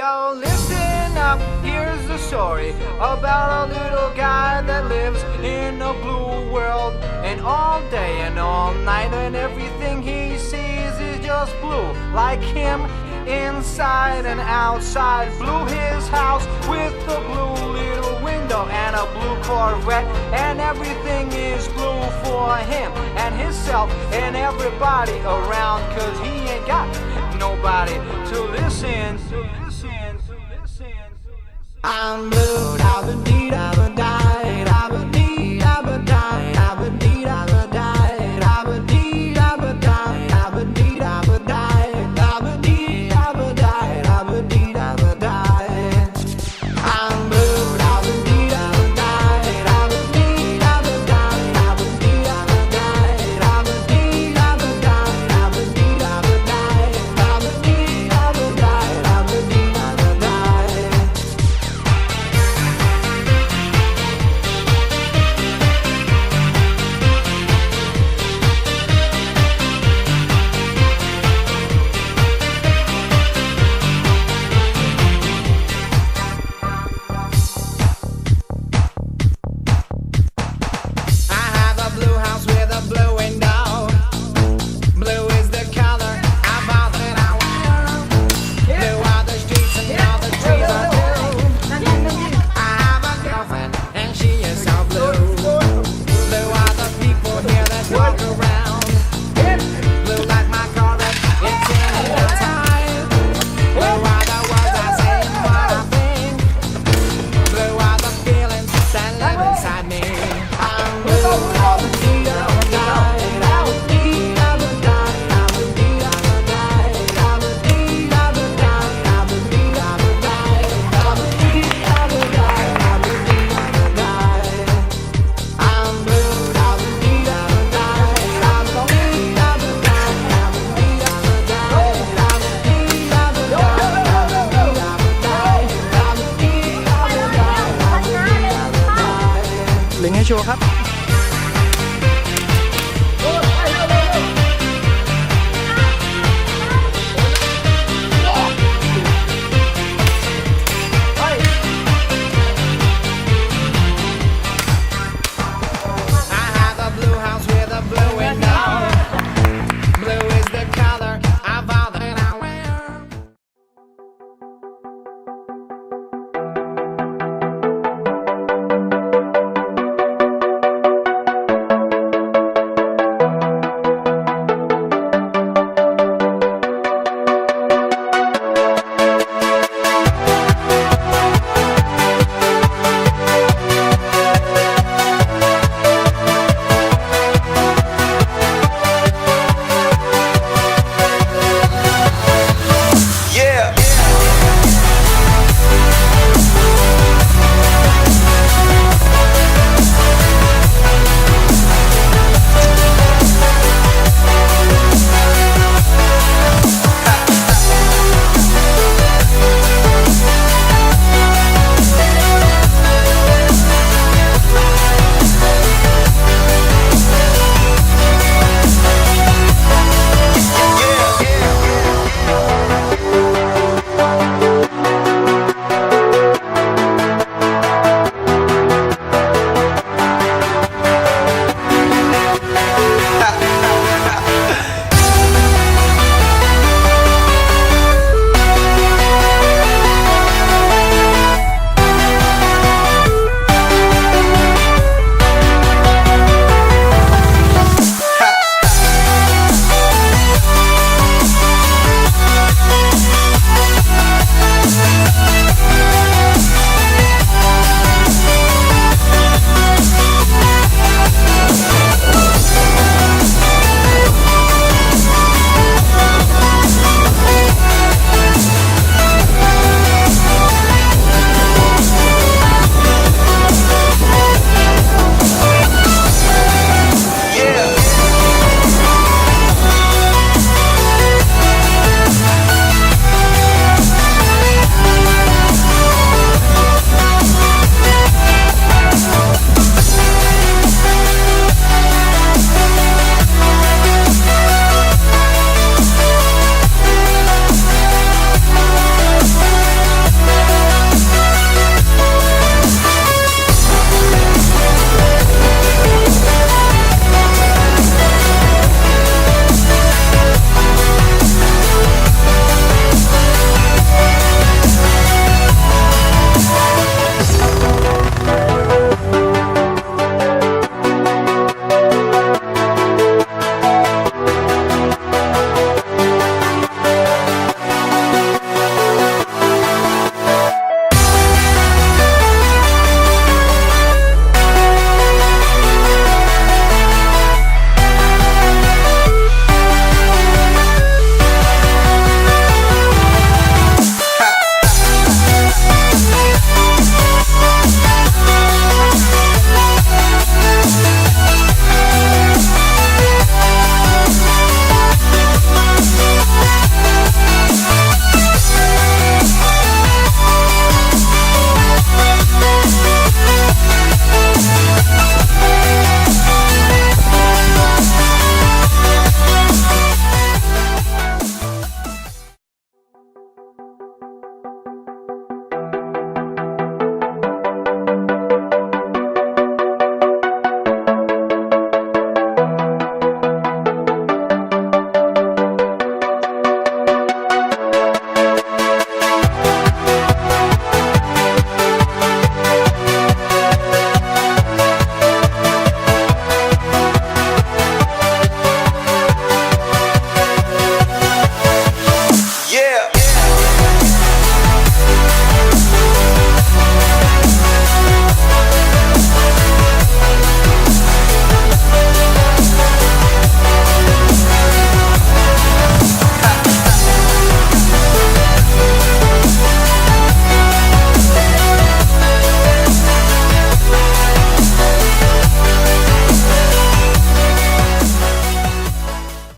Yo, listen up, here's the story about a little guy that lives in a blue world. And all day and all night and everything he sees is just blue. Like him, inside and outside. Blue his house with a blue little window and a blue Corvette. And everything is blue for him and himself and everybody around. Cause he ain't got nobody to listen. I'm blue, da-ba-dee, da-ba-die, da-ba-dee, da-ba-die, da-ba-dee, da-ba-die, da-ba-dee, da-ba-die, da-ba-dee, da-ba-die, da-ba-dee, da-ba-die, da-ba-dee, da-ba-die. I'm blue, da-ba-dee, da-ba-die, da-ba-dee, da-ba-die, da-ba-dee, da-ba-die, da-ba-dee, da-ba-die, da-ba-dee, da-ba-die, da-ba-dee, da-ba-die, da-ba-dee, da-ba-die. I have a blue house with a blue window. Blue is the color of all that I wear. Blue are the streets and all the trees are blue. I have a girlfriend and she is so blue. Blue are the people here that walk around. Blue like my Corvette, it's in the time. Blue are the words I say and what I think. Blue are the feelings that live inside me. I'm blue, da-ba-dee, da-ba-die, da-ba-dee, da-ba-die, da-ba-dee, da-ba-die, da-ba-dee, da-ba-die, da-ba-dee, da-ba-die, da-ba-dee, da-ba-die, da-ba-dee, da-ba-die. I'm blue, da-ba-dee, da-ba-die, da-ba-dee, da-ba-die, da-ba-dee, da-ba-die, da-ba-dee, da-ba-die, da-ba-dee, da-ba-die, da-ba-dee, da-ba-die. เล็งให้ชัวร์ครับ